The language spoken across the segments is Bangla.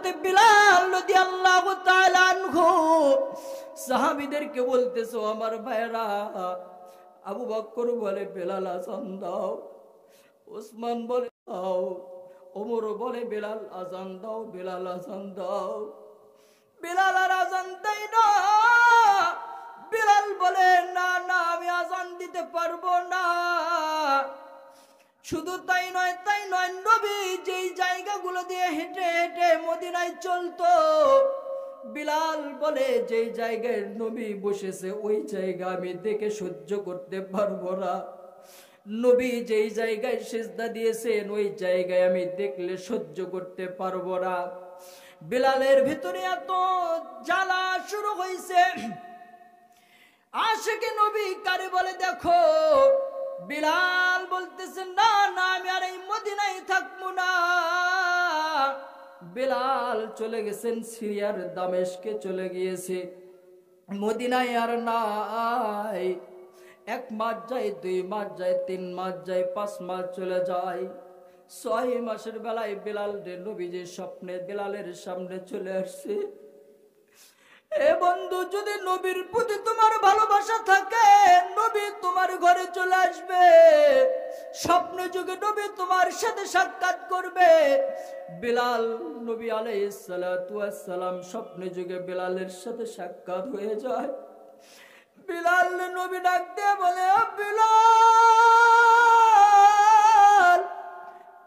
হযরতে বিলাল রাদিয়াল্লাহু তাআলা আনহু সাহাবীদেরকে বলতেছো, আমার ভাইরা, আবু বকর বলে বেলাল আযান দাও, ওসমান বলে দাও, ওমর বলে বেলাল আযান দাও, বেলাল আযান দাও। বেলাল আর আযান দেয় না। বেলাল বলে না না, আমি আযান দিতে পারবো না। শুধু তাই নয়, নবী যেই জায়গাগুলো দিয়ে হেঁটে হেঁটে মদিনায় চলতো, বিলাল বলে যেই জায়গায় নবী বসেছে ওই জায়গা আমি দেখে সহ্য করতে পারবো না। নবী যেই জায়গায় সিজদা দিয়েছেন ওই জায়গায় আমি দেখলে সহ্য করতে পারবো না। বিলালের ভিতরে এত জ্বালা শুরু হয়েছে। আশিকে নবী কারে বলে দেখো। বিলাল বলতেছে না না, আমি আর এই মদিনায় থাকবো না। বিলাল চলে গেছেন সিরিয়ার দামেস্কে চলে গিয়েছে, মদিনায় আর নাই। 1 মাস যায়, 2 মাস যায়, 3 মাস যায়, 5 মাস চলে যায়। 6 মাসের বেলায় বিলাল নবীজির স্বপ্নে বিলালের সামনে চলে আসছে। এ বন্ধু, যদি নবীর প্রতি তোমার ভালোবাসা থাকে, নবী তোমার ঘরে চলে আসবে, স্বপ্নে যুগে নবী তোমার সাথে সাক্ষাৎ করবে। বিলাল নবী আলাইহিস সালাতু ওয়াস সালাম স্বপ্নে যুগে বিলালের সাথে সাক্ষাৎ হয়ে যায়। বিলাল নবী ডাক দিয়ে বলে, বিলাল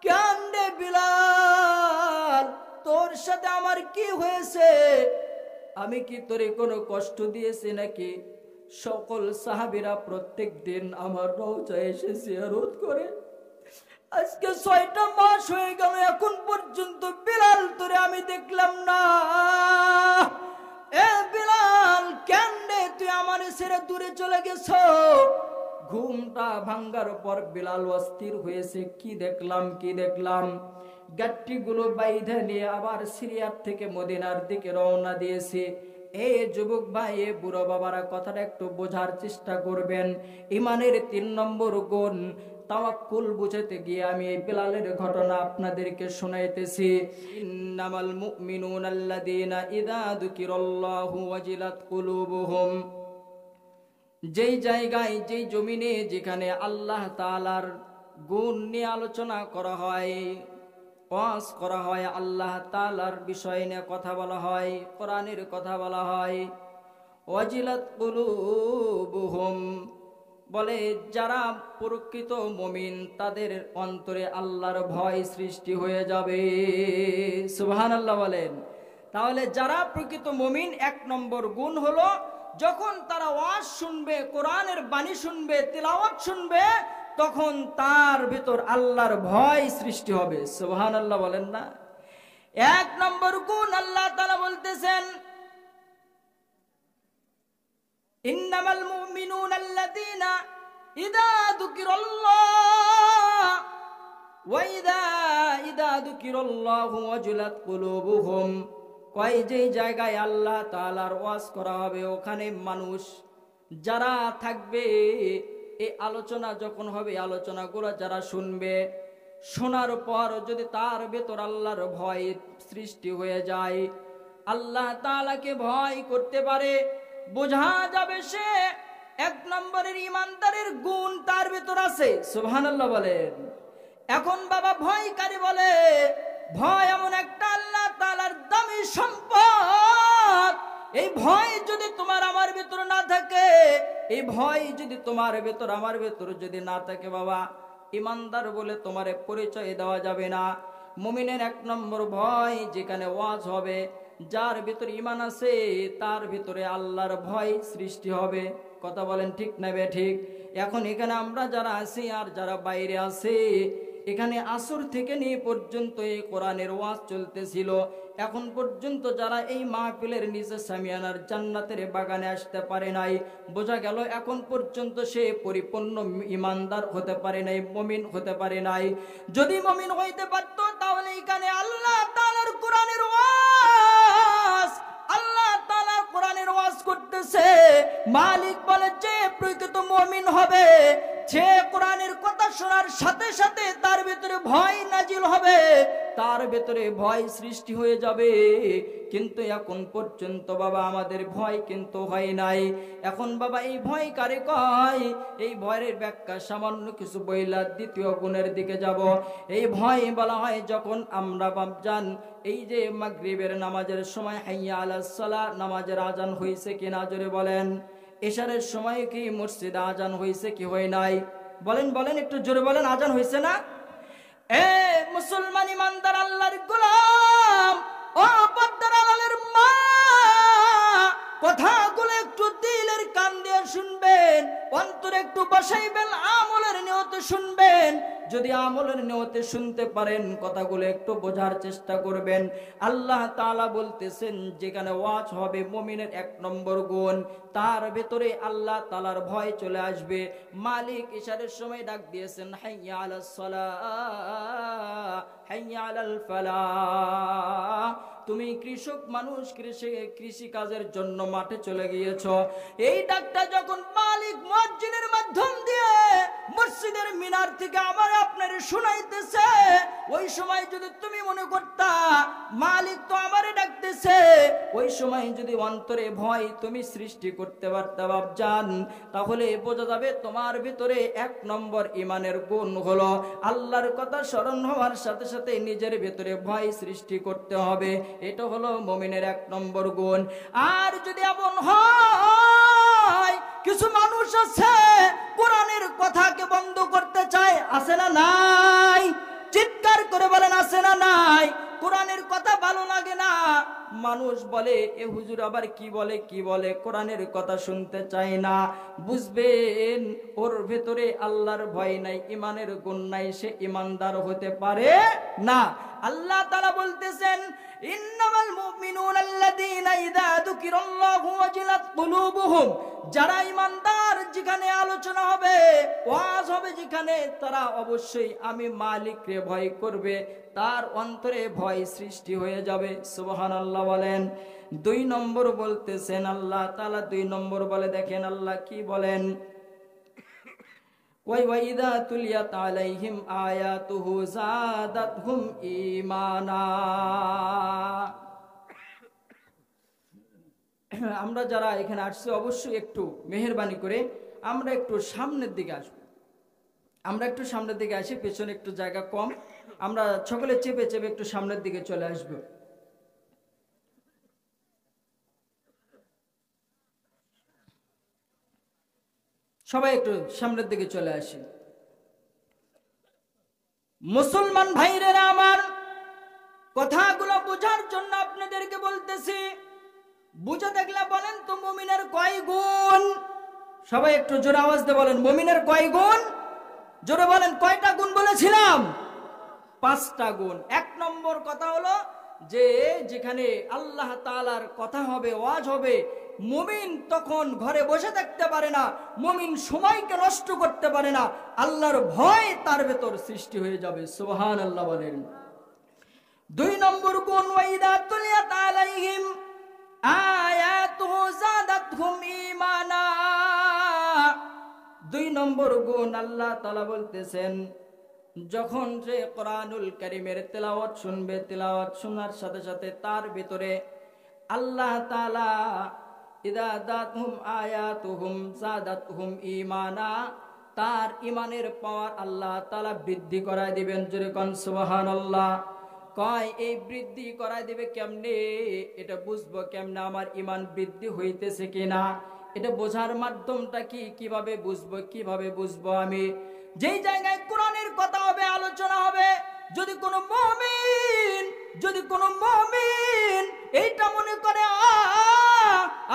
কেন রে বিলাল, তোর সাথে আমার কি হয়েছে? আমি কি তোরে কোনো কষ্ট দিয়েছি নাকি? সকল সাহাবীরা প্রত্যেক দিন আমার রওজায় এসে জিয়ারত করে। আজকে 6টা মাস হয়ে গেল, এখন পর্যন্ত বিলাল তোরে আমি দেখলাম না। এ বিলাল কেন রে তুই আমার ছেড়ে দূরে চলে গেছ? ঘুমটা ভাঙ্গার পর বিলাল অস্থির হয়েছে। কি দেখলাম? গাট্টিগুলো বাইধা নিয়ে আবার সিরিয়ার থেকে মদিনার দিকে রওনা দিয়েছে। এই যুবক ভাই, এ বুড়ো বাবারা, কথাটা একটু বোঝার চেষ্টা করবেন। ইমানের 3 নম্বর গুণ তাওয়াক্কুল বুঝাতে গিয়ে আমি এই বিলালের ঘটনা আপনাদেরকে শোনাইতেছি। ইন্নামাল মুমিনুনা আল্লাযীনা ইযা যুকিরাল্লাহু ওয়াজিলাত কুলুবুহুম। যেই জায়গায়, যেই জমিনে, যেখানে আল্লাহ তাআলার গুণ নিয়ে আলোচনা করা হয়, ওয়াজ করা হয়, আল্লাহ তাআলার বিষয় নিয়ে কথা বলা হয়, কোরআনের কথা বলা হয়, ওয়াজিলাত কুলুবুহুম বলে যারা প্রকৃত মুমিন তাদের অন্তরে আল্লাহর ভয় সৃষ্টি হয়ে যাবে। সুবহানাল্লাহ বলেন। তাহলে যারা প্রকৃত মুমিন 1 নম্বর গুণ হলো যখন তারা ওয়াজ শুনবে, কোরআনের বাণী শুনবে, তিলাওয়াত শুনবে, তখন তার ভিতর আল্লাহর ভয় সৃষ্টি হবে। সুবহানাল্লাহ বলেন না। 1 নম্বর গুণ আল্লাহ তাআলা বলতেছেন, ইন্নামাল মুমিনুনা আল্লাযীনা ইযা যুকিরাল্লাহ ওয়া ইযা যুকিরাল্লাহু ওয়াজিলাত কুলুবুহুম। কয় যেই জায়গায় আল্লাহ তাআলার ওয়াজ করা হবে ওখানে মানুষ যারা থাকবে, এই আলোচনা যখন হবে, আলোচনাগুলো যারা শুনবে, শোনার পর যদি তার ভেতর আল্লাহর ভয় সৃষ্টি হয়ে যায়, আল্লাহ তাআলাকে ভয় করতে পারে, বোঝা যাবে সে 1 নম্বরের ইমানদারের গুণ তার ভেতর আছে। সুবহানাল্লাহ বলেন। এখন বাবা ভয় কারে বলে? ভয় এমন একটা আল্লাহ তাআলার দামি সম্পদ। এই ভয় যদি তোমার আমার ভেতর না থাকে, এই ভয় যদি তোমার ভেতর আমার ভেতর যদি না থাকে বাবা, ইমানদার বলে তোমারে পরিচয় দেওয়া যাবে না। মুমিনের 1 নম্বর ভয়, যেখানে ওয়াজ হবে, যার ভিতরে ঈমান আছে তার ভিতরে আল্লাহর ভয় সৃষ্টি হবে। কথা বলেন ঠিক না বে ঠিক? এখন এখানে আমরা যারা আছি আর যারা বাইরে আছে, এখানে আসর থেকে নিয়ে পর্যন্ত এই কোরআনের ওয়াজ চলতেছিল, এখন পর্যন্ত যারা এই মাহফিলের নিচে সামিয়ানার জান্নাতের বাগানে আসতে পারে নাই, বোঝা গেল এখন পর্যন্ত সে পরিপূর্ণ ইমানদার হতে পারে নাই, মুমিন হতে পারে নাই। যদি মুমিন হইতে পারত তাহলে এখানে আল্লাহ তাআলার কোরআনের ওয়াজ, আল্লাহ তাআলা কোরআনের ওয়াজ করতেছে। মালিক বলে যে প্রকৃত মুমিন হবে সে কোরআনের কথা শোনার সাথে সাথে তার ভিতরে ভয় নাজিল হবে, তার ভেতরে ভয় সৃষ্টি হয়ে যাবে। কিন্তু এখন পর্যন্ত বাবা আমাদের ভয় কিন্তু হয় নাই। এখন বাবা এই ভয় কারে কয়? এই ভয়ের ব্যাখ্যা সামান্য কিছু বইলা দ্বিতীয় গুণের দিকে যাব। এই ভয় বলা হয় যখন আমরা বাপজান এই যে মাগরিবের নামাজের সময় হাইয়া আলাস সালাহ নামাজের আজান হইছে কিনা জোরে বলেন। এশারের সময় কি মসজিদে আজান হইছে কি হয় নাই? বলেন বলেন একটু জোরে বলেন, আজান হইছে না? এ মুসলমান ইমানদার আল্লাহর গোলাম, ও পর্দার আড়ালের মা, কথাগুলো একটু দিলের কান দিয়ে শুনবেন, অন্তরে একটু বসাইবেন, আমলের নিয়তে শুনবেন। যদি আমলের নিয়তে শুনতে পারেন কথাগুলো একটু বোঝার চেষ্টা করবেন। আল্লাহ তাআলা বলতেছেন যেখানে ওয়াজ হবে মুমিনের 1 নম্বর গুণ, তার ভেতরে আল্লাহ তাআলার ভয় চলে আসবে। মালিক ইশারের সময় ডাক দিয়েছেন হাইয়া আলাস সালাহ হাইয়া আলাল ফালাহ। তুমি কৃষক মানুষ, কৃষি কাজের জন্য মাঠে চলে গিয়েছ। এই ডাকটা যখন মালিক মুয়াজ্জিনের মাধ্যম দিয়ে মসজিদের মিনার থেকে আমার আপনারে শোনাইতেছে, ওই সময় যদি তুমি মনে করতা মালিক তো আমারে ডাকতেছে, ওই সময় যদি অন্তরে ভয় তুমি সৃষ্টি করতে পারতা বাপজান, তাহলে বোঝা যাবে তোমার ভিতরে 1 নম্বর ইমানের গুণ হলো আল্লাহর কথা স্মরণ হওয়ার সাথে সাথে নিজের ভিতরে ভয় সৃষ্টি করতে হবে। এটা হলো মুমিনের 1 নম্বর গুণ। আর যদি এমন হয় কিছু মানুষ আছে কোরআনের কথাকে বন্ধ করতে চায়, আছে না নাই? চিৎকার করে বলেন আছে না নাই? কোরআনের কথা ভালো লাগে না, মানুষ বলে এ হুজুর আবার কি বলে কি বলে, কোরআনের কথা শুনতে চায় না। বুঝবেন ওর ভেতরে আল্লাহর ভয় নাই, ইমানের গুণ নাই, সে ইমানদার হতে পারে না। আল্লাহ তাআলা বলতেছেন ইন্নামাল মুমিনুনা আল্লাযীনা ইযা যুকিরাল্লাহু ওয়াজিলাত কুলুবুহুম, যারা ইমানদার যেখানে আলোচনা হবে ওয়াজ হবে যেখানে, তারা অবশ্যই আমি মালিককে ভয় করবে, তার অন্তরে ভয় সৃষ্টি হয়ে যাবে। সুবহানাল্লাহ বলেন। 2 নম্বর বলতেছেন আল্লাহ তাআলা, 2 নম্বর বলে দেখেন আল্লাহ কি বলেন, ওয়াইদা তুলিয়াত আলাইহিম আয়াতুহু যাদাতহুম ঈমানা। আমরা যারা এখানে আসছি অবশ্যই একটু মেহেরবানি করে আমরা একটু সামনের দিকে আসব। আমরা একটু সামনের দিকে আসি, পেছনে একটু জায়গা কম, আমরা সকলে চেপে চেপে একটু সামনের দিকে চলে আসব। সবাই একটু সামনের দিকে চলে আসি। মুসলমান ভাইরা আমার, কথাগুলো বোঝার জন্য আপনাদেরকে বলতেছি, বুঝে দেখলে বলেন তো মুমিনের কয় গুণ? সবাই একটু জোরে আওয়াজ দিয়ে বলেন মুমিনের কয় গুণ? জোরে বলেন, কয়টা গুণ বলেছিলাম? 5টা গুণ। 1 নম্বর কথা হলো যে যেখানে আল্লাহ তাআলার কথা হবে ওয়াজ হবে, মুমিন তখন ঘরে বসে থাকতে পারে না, মুমিন সময়কে নষ্ট করতে পারে না, আল্লাহর ভয় তার ভেতর সৃষ্টি হয়ে যাবে। সুবহানাল্লাহ বলেন। 2 নম্বর গুণ ওয়াইদা তুলিয়াত আলাইহিম আয়াতুহু যাদাতহুম ঈমানা। 2 নম্বর গুণ আল্লাহ তাআলা বলতেছেন যখন সে কোরআনুল কারীমের তেলাওয়াত শুনবে, তেলাওয়াত শোনার সাথে সাথে তার ভিতরে আল্লাহ তাআলা ইদা দাতুহুম আয়াতুহুম যাদাতহুম ঈমানা, তার ইমানের পাওয়ার আল্লাহ তাআলা বৃদ্ধি করায় দিবেন। জোরে কোন সুবহানাল্লাহ। কয় এই বৃদ্ধি করায় দিবে কেমনে? এটা বুঝবো কেমনে আমার ইমান বৃদ্ধি হইতেছে কিনা? এটা বোঝার মাধ্যমটা কি? কিভাবে বুঝবো আমি? যেই জায়গায় কোরআনের কথা হবে, আলোচনা হবে, যদি কোনো মুমিন এইটা মনে করে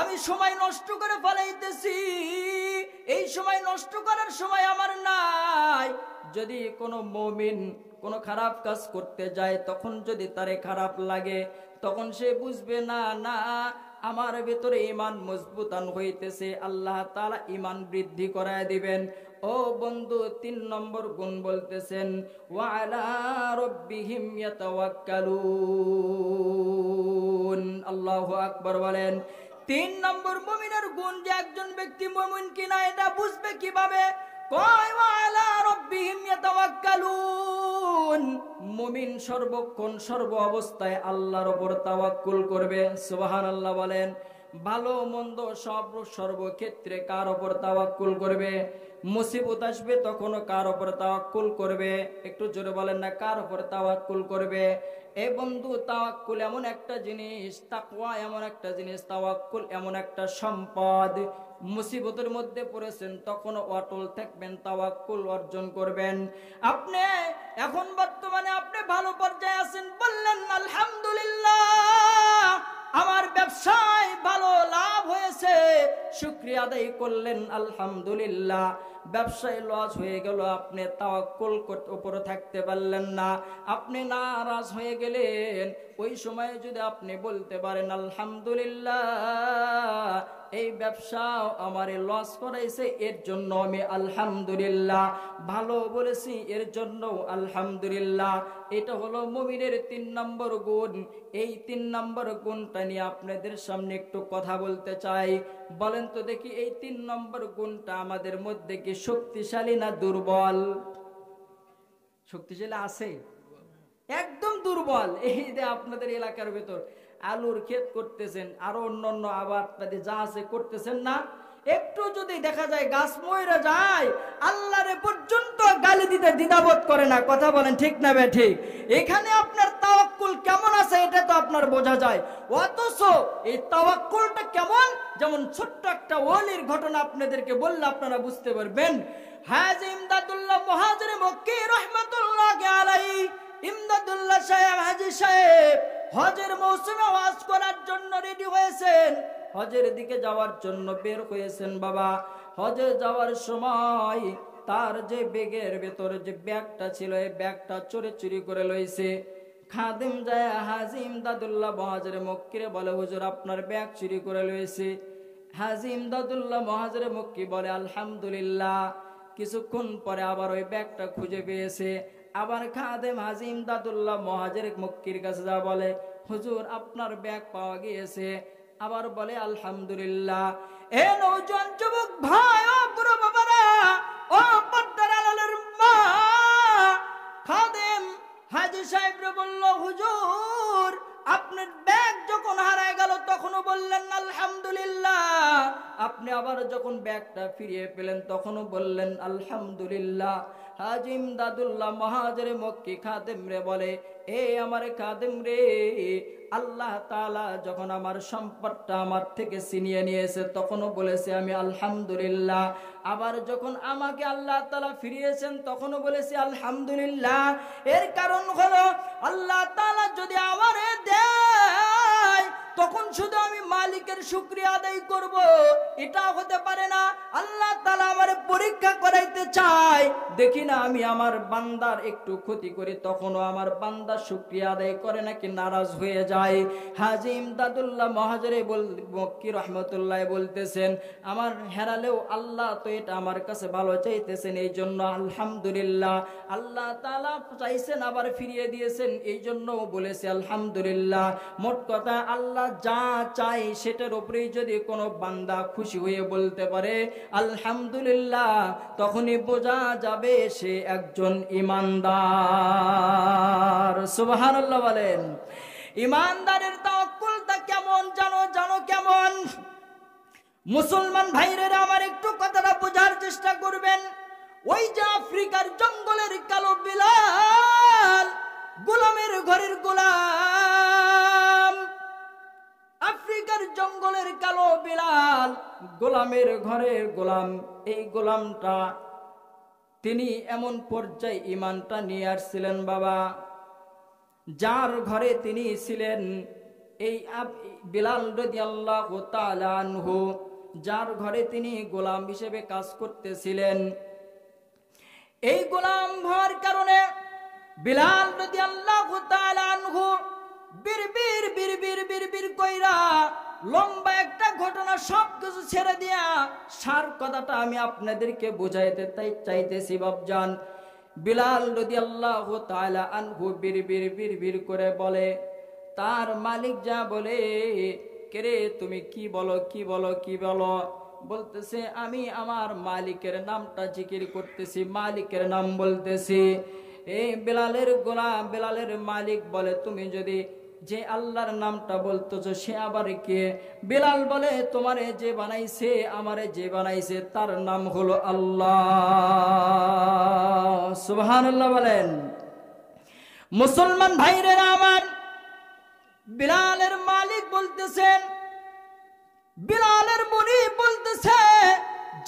আমি সময় নষ্ট করে ফেলাইতেছি, এই সময় নষ্ট করার সময় আমার নাই। যদি কোনো মুমিন কোনো খারাপ কাজ করতে যায়, তখন যদি তারে খারাপ লাগে, তখন সে বুঝবে না না আমার ভেতরে ঈমান মজবুতান হইতেছে, আল্লাহ তাআলা ঈমান বৃদ্ধি করায় দিবেন। ও বন্ধু, 3 নম্বর গুণ বলতেছেন ওয়া আলা রাব্বিহিম ইয়াতাওয়াক্কালুন। আল্লাহু আকবার বলেন। 3 নম্বর মুমিনের গুণ যে একজন ব্যক্তি মুমিন কিনা এটা বুঝবে কিভাবে? কয় ওয়া আলা রাব্বিহিম ইয়াতাওয়াক্কালুন, মুমিন সর্বক্ষণ সর্ব অবস্থায় আল্লাহর উপর তাওয়াক্কুল করবে। সুবহানাল্লাহ বলেন। ভালো মন্দ সর্বক্ষেত্রে কার উপর তাওয়াক্কুল করবে? মুসিবত আসবে তখনও কার উপর তাওয়াক্কুল করবে? একটু জোরে বলেন না, কার উপর তাওয়াক্কুল করবে? এ বন্ধু, তাওয়াক্কুল এমন একটা জিনিস, তাকওয়া এমন একটা জিনিস, তাওয়াক্কুল এমন একটা সম্পদ। মুসিবতের মধ্যে পড়েছেন তখনও অটল থাকবেন, তাওয়াক্কুল অর্জন করবেন। আপনি এখন বর্তমানে আপনি ভালো পর্যায়ে আছেন, বললেন আলহামদুলিল্লাহ আমার ব্যবসায় ভালো লাভ হয়েছে, শুকরিয়া আদায় করলেন আলহামদুলিল্লাহ। ব্যবসায় লস হয়ে গেল, আপনি তাওয়াক্কুল উপরে থাকতে পারলেন না, আপনি নারাজ হয়ে গেলেন। ওই সময় যদি আপনি বলতে পারেন আলহামদুলিল্লাহ, এই ব্যবসাও আমারে লস করাইছে, এর জন্য আমি আলহামদুলিল্লাহ, ভালো বলেছি এর জন্য আলহামদুলিল্লাহ। এটা হলো মুমিনের 3 নম্বর গুণ। এই 3 নম্বর গুণটা নিয়ে আপনাদের সামনে একটু কথা বলতে চাই। বলেন তো দেখি, এই 3 নম্বর গুণটা আমাদের মধ্যে কি শক্তিশালী না দুর্বল? শক্তিশালী আছে? একদম দুর্বল। এই যে আপনাদের এলাকার ভেতর আলুর ক্ষেত করতেছেন, আরো অন্যান্য আবাদ যা আছে করতেছেন না, একটু যদি দেখা যায় গাছ মরে যায়, আল্লাহরে পর্যন্ত গালি দিতে দ্বিধাবোধ করে না। কথা বলেন ঠিক না বে ঠিক? এখানে আপনার তাওয়াক্কুল কেমন আছে এটা তো আপনার বোঝা যায়। অথচ এই তাওয়াক্কুলটা কেমন, যেমন ছোট্ট একটা ওলির ঘটনা আপনাদেরকে বললে আপনারা বুঝতে পারবেন। হাজী ইমদাদুল্লাহ মুহাজির মক্কি রাহমাতুল্লাহি আলাইহি, ইমদাদুল্লাহ সাহেব, হাজী সাহেব হজের মৌসুমে ওয়াজ করার জন্য রেডি হয়েছেন, হজের দিকে যাওয়ার জন্য বের হয়েছেন। বাবা, হজে যাওয়ার সময় তার যে ব্যাগের ভেতরে যে ব্যাগটা ছিল, এই ব্যাগটা চুরি করে লইছে। খাদিম যায় হাজী ইমদাদুল্লাহ মুহাজির মক্কিরে বলে, হুজুর আপনার ব্যাগ চুরি করে লইছে। হাজী ইমদাদুল্লাহ মুহাজির মক্কি বলে আলহামদুলিল্লাহ। কিছুক্ষণ পরে আবার ওই ব্যাগটা খুঁজে পেয়েছে। আবার খাদেম হাজী ইমদাদুল্লাহ মুহাজির মক্কির কাছে যা বলে, হুজুর আপনার ব্যাগ পাওয়া গিয়েছে। আবার বলে আলহামদুলিল্লাহ। এ নওজোয়ান যুবক ভাই, ও বুড়ো বাবারা, ও পর্দার আড়ালের মা, খাদেম হাজী সাহেব বলল, হুজুর আপনার ব্যাগ যখন হারায় গেল তখনও বললেন আলহামদুলিল্লাহ, আপনি আবার যখন ব্যাগটা ফিরিয়ে পেলেন তখনও বললেন আলহামদুলিল্লাহ। হাজী ইমদাদুল্লাহ মুহাজির মক্কি খাদেম রে বলে, এ আমার খাদেম রে, আল্লাহ তাআলা যখন আমার সম্পদটা আমার থেকে ছিনিয়ে নিয়েছে তখনও বলেছে আমি আলহামদুলিল্লাহ, আবার যখন আমাকে আল্লাহ তাআলা ফিরিয়েছেন তখনও বলেছি আলহামদুলিল্লাহ। এর কারণ হলো আল্লাহ তাআলা যদি আমারে দেয় তখন শুধু আমি মালিকের শুকরিয়া আদায় করব, এটা হতে পারে না। আল্লাহ তাআলা আমারে পরীক্ষা করাইতে চায়, দেখি না আমি আমার বান্দার একটু ক্ষতি করি তখনও আমার বান্দা শুকরিয়া আদায় করে নাকি নারাজ হয়ে যায়। হাজী ইমদাদুল্লাহ মুহাজির মক্কি রাহমাতুল্লাহ বলতেছেন, আমার হেরালেও আল্লাহ তো এটা আমার কাছে ভালো চাইতেছেন, এই জন্য আলহামদুলিল্লাহ। আল্লাহ তাআলা চাইছেন আবার ফিরিয়ে দিয়েছেন, এই জন্য বলেছে আলহামদুলিল্লাহ। মোট কথা, আল্লাহ যা চাই সেটার উপরেই যদি কোনো বান্দা খুশি হয়ে বলতে পারে আলহামদুলিল্লাহ, তখনই বোঝা যাবে সে একজন ঈমানদার। সুবহানাল্লাহ বলেন। ঈমানদারের তাওয়াক্কুলটা কেমন জানো কেমন? মুসলমান ভাইরা আমার একটু কথাটা বোঝার চেষ্টা করবেন। ওই যে আফ্রিকার জঙ্গলের কালো বিলাল, গোলামের ঘরের গোলাম, আফ্রিকার জঙ্গলের কালো বিলাল, গোলামের ঘরের গোলাম। এই গোলামটা তিনি এমন পর্যায়ে ঈমানটা নিয়ে আসছিলেন বাবা, যার ঘরে তিনি ছিলেন, এই বিলাল রাদিয়াল্লাহু তাআলা আনহু, যার ঘরে তিনি গোলাম হিসেবে কাজ করতেছিলেন, এই গোলাম হওয়ার কারণে বিলাল রাদিয়াল্লাহু তাআলা আনহু বিড়বিড় কইরা লম্বা একটা ঘটনা সবকিছু ছেড়ে দিয়া সার কথাটা আমি আপনাদেরকে বুঝাইতে চাইতেছি বাপজান। বিলাল রাদিয়াল্লাহু তাআলা আনহু বিড়বিড় করে বলে, তার মালিক যা বলে, কে রে তুমি কি বলো? বলতেছে আমি আমার মালিকের নামটা জিকির করতেছি, মালিকের নাম বলতেছি। এই বেলালের গোলাম, বেলালের মালিক বলে তুমি যদি যে আল্লাহর নামটা বলতেছো সে আবার কে? বেলাল বলে তোমারে যে বানাইছে, আমারে যে বানাইছে তার নাম হলো আল্লাহ। সুবহানাল্লাহ বলেন। মুসলমান ভাইরা আমার, বেলালের মালিক বলতেছেন, বেলালের মুনিব বলতেছে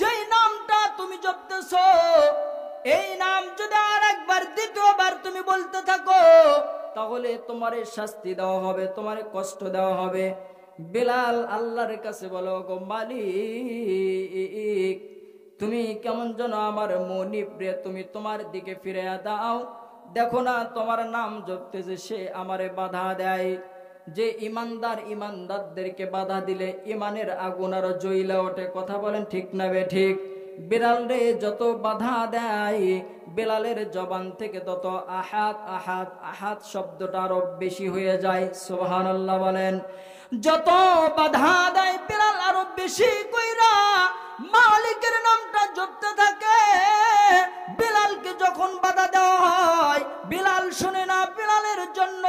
যেই নামটা তুমি জপতেছো এই নাম যদি আর একবার দ্বিতীয়বার তুমি বলতে থাকো তাহলে তোমারে শাস্তি দেওয়া হবে, তোমারে কষ্ট দেওয়া হবে। বেলাল আল্লাহর কাছে বলো, গো মালিক তুমি কেমন যেন আমার মুনিব রে তুমি তোমার দিকে ফিরে দাও, দেখো না তোমার নাম জপতেছে সে আমারে বাধা দেয়। যে ইমানদার ইমানদারদেরকে বাধা দিলে ইমানের আগুন আরো জ্বলে ওঠে। কথা বলেন ঠিক না বে ঠিক? বেলাল রে যত বাধা দেয় বেলালের জবান থেকে তত আহাত আহাত আহাত শব্দটা আরো বেশি হয়ে যায়। সুবহানাল্লাহ বলেন। যত বাধা দেয় বেলাল আরো বেশি কইরা মালিকের নামটা জপতে থাকে। বেলালকে যখন বাধা দেওয়া হয় বেলাল শুনে না, বেলালের জন্য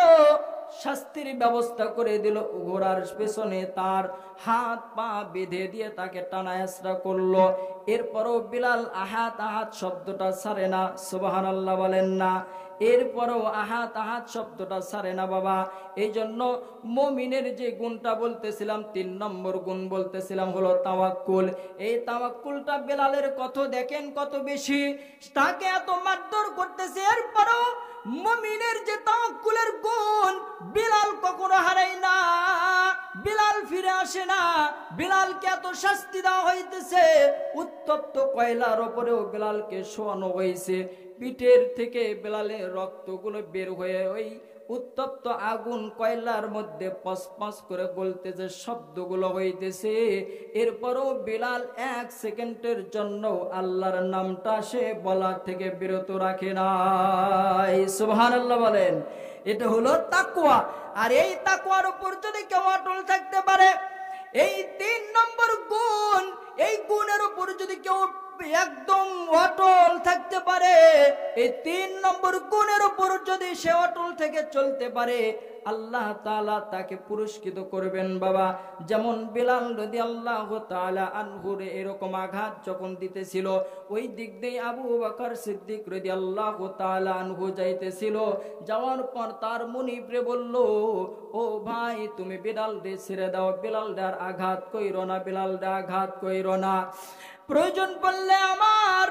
শাস্তির ব্যবস্থা করে দিল। ঘোড়ার পেছনে তার হাত পা বেঁধে দিয়ে তাকে টানা হেঁচড়া করলো। এরপরও বিলাল আহাত আহাত শব্দটা ছাড়ে না। সুবহানাল্লাহ বলেন না? এরপরও আহাত আহাত শব্দটা ছাড়ে না বাবা। এই জন্য মুমিনের যে গুণটা বলতেছিলাম, 3 নম্বর গুণ বলতেছিলাম হলো তাওয়াক্কুল। এই তাওয়াক্কুলটা বেলালের কত দেখেন কত বেশি, তাকে এত মারধর করতেছে, এরপরও মুমিনের যে তাওয়াক্কুলের গুণ বিলাল কখনো হারায় না, বিলাল ফিরে আসে না। বিলালকে এত শাস্তি দেওয়া হইতেছে, উত্তপ্ত কয়লার উপরেও বিলালকে শোয়ানো হয়েছে। পিঠের থেকে বেলালের রক্তগুলো বের হয়ে ওই উত্তপ্ত আগুন কয়লার মধ্যে পসপস করে গলতেছে, শব্দগুলো হইতেছে। এরপরও বেলাল 1 সেকেন্ডের জন্য আল্লাহর নামটা সে বলা থেকে বিরত রাখে নাই। সুবহানাল্লাহ বলেন। এটা হলো তাকওয়া। আর এই তাকওয়ার উপর যদি কেউ অটল থাকতে পারে, এই 3 নম্বর গুণ, এই গুণের উপর যদি কেউ একদম অটল থাকতে পারে, এই 3 নম্বর গুণের উপর যদি সে অটল থেকে চলতে পারে, আল্লাহ তাআলা তাকে পুরস্কৃত করবেন বাবা। যেমন বিলাল রাদিয়াল্লাহু তাআলা আনহুর এরকম আঘাত যখন দিতেছিল, ওই দিক দিয়ে আবু বকর সিদ্দিক রাদিয়াল্লাহু তাআলা আনহু যাইতেছিল। যাওয়ার পর তার মুনিবরে বলল, ও ভাই তুমি বিলাল রে ছেড়ে দাও, বিলাল রে আঘাত কইরো না, বিলাল রে আঘাত কইরো না। প্রয়োজন পড়লে আমার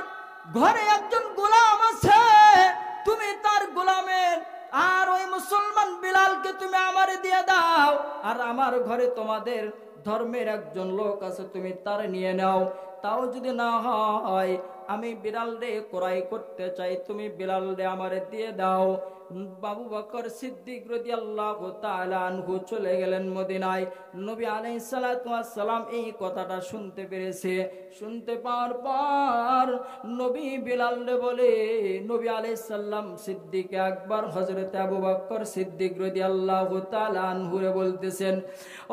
ঘরে একজন গোলাম আছে, তুমি তার গোলামের আর ওই মুসলমান বিলালকে তুমি আমারে দিয়ে দাও, আর আমার ঘরে তোমাদের ধর্মের একজন লোক আছে তুমি তার নিয়ে নাও। তাও যদি না হয় আমি বিলাল রে ক্রয় করতে চাই, তুমি বিলাল রে আমারে দিয়ে দাও। আবু বকর সিদ্দিক রাদিয়াল্লাহু তাআলা আনহু চলে গেলেন মদিনায়। নবী আলাইহিস সালাতু ওয়াস সালাম এই কথাটা শুনতে পেরেছে। শুনতে পাওয়ার পর নবী বিলাল রে বলে, নবী আলাইহিস সালাম সিদ্দিক আকবর হযরত আবু বকর সিদ্দিক রাদিয়াল্লাহু তাআলা আনহু রে বলতেছেন,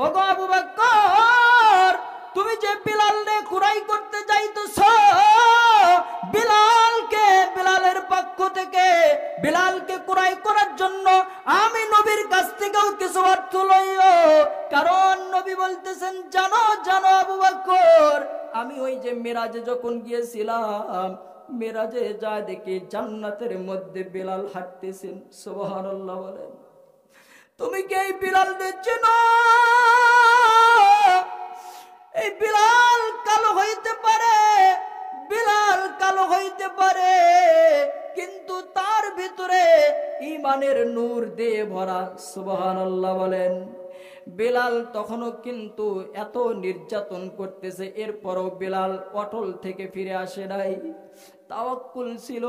ওগো আবু বকর তুমি যে বিলাল রে কুরাই করতে যাইতেছো, বিলালকে বিলালের পক্ষ থেকে বিলালকে কুরাই করার জন্য আমি নবীর কাছ থেকেও কিছু অর্থ লইও। কারণ নবী বলতেছেন, জানো জানো আবু বকর, আমি ওই যে মিরাজে যখন গিয়েছিলাম, মিরাজে যা দেখি জান্নাতের মধ্যে বিলাল হাঁটতেছেন। সুবহানাল্লাহ বলেন। তুমি কি এই বিলাল দেখছো না? এই বিলাল কালো হইতে পারে, বিলাল কালো হইতে পারে, কিন্তু তার ভিতরে ঈমানের নূর দিয়ে ভরা। সুবহানাল্লাহ বলেন। বিলাল তখনও কিন্তু এত নির্যাতন করতেছে, এরপরও বিলাল অটল থেকে ফিরে আসে নাই। তাওয়াক্কুল ছিল,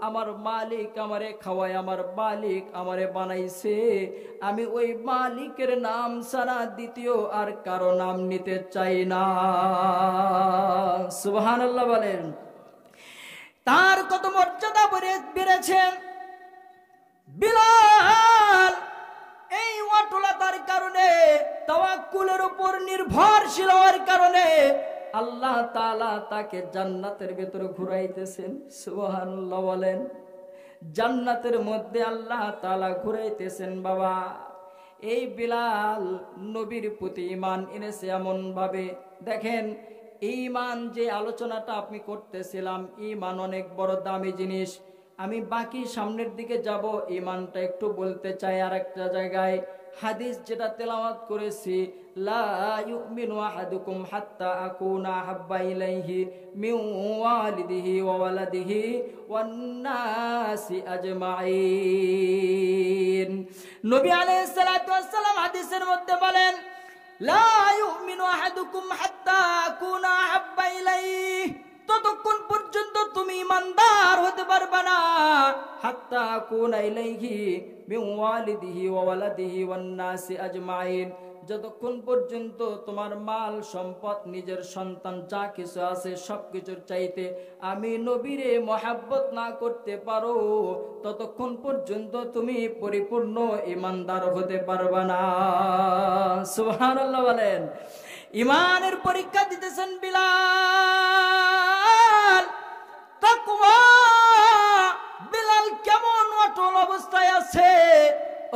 আমার মালিক আমারে খাওয়ায়, আমার মালিক আমারে বানাইছে, আমি ওই মালিকের নাম ছাড়া দ্বিতীয় আর কারো নাম নিতে চাই না। সুবহানাল্লাহ বলেন। তার কত মর্যাদা বেড়েছে। বিলাল এই অটলতার কারণে, তাওয়াক্কুলের উপর নির্ভরশীল হওয়ার কারণে আল্লাহ তাআলা তাকে জান্নাতের ভেতরে ঘুরাইতেছেন। সুবহানাল্লাহ বলেন। জান্নাতের মধ্যে আল্লাহ তাআলা ঘুরাইতেছেন। বাবা, এই বিলাল নবীর প্রতি ঈমান এনেছে এমন ভাবে। দেখেন, ঈমান যে আলোচনাটা আপনি করতেছিলাম, ঈমান অনেক বড় দামি জিনিস। আমি বাকি সামনের দিকে যাব, ঈমানটা একটু বলতে চাই। আর একটা জায়গায় হাদিস যেটা তেলাওয়াত করেছি, লা ইউমিনু আহাদুকুম হাত্তা আকুনা হাব্বা ইলাইহি মিন ওয়ালিদিহি ওয়া ওয়ালাদিহি ওয়ান নাসি আজমাইন। নবী আলাইহিস সালাতু ওয়াস সালাম হাদিসের মধ্যে বলেন, লা ইউমিনু আহাদুকুম হাত্তা আকুনা হাব্বা ইলাইহি, ততক্ষণ পর্যন্ত তুমি ইমানদার হতে পারবে না, হাত্তা আকুনা ইলাইহি মিন ওয়ালিদিহি ওয়া ওয়ালাদিহি ওয়ান নাসি আজমাইন, যতক্ষণ পর্যন্ত তোমার মাল সম্পদ নিজের সন্তান যা কিছু আছে সবকিছুর চাইতে আমি নবীরে মহাব্বত না করতে পারো, ততক্ষণ পর্যন্ত তুমি পরিপূর্ণ ইমানদার হতে পারবে না। সুবহানাল্লাহ বলেন। ইমানের পরীক্ষা দিতেছেন বিলাল। তাকওয়া, বিলাল কেমন অটল অবস্থায় আছে।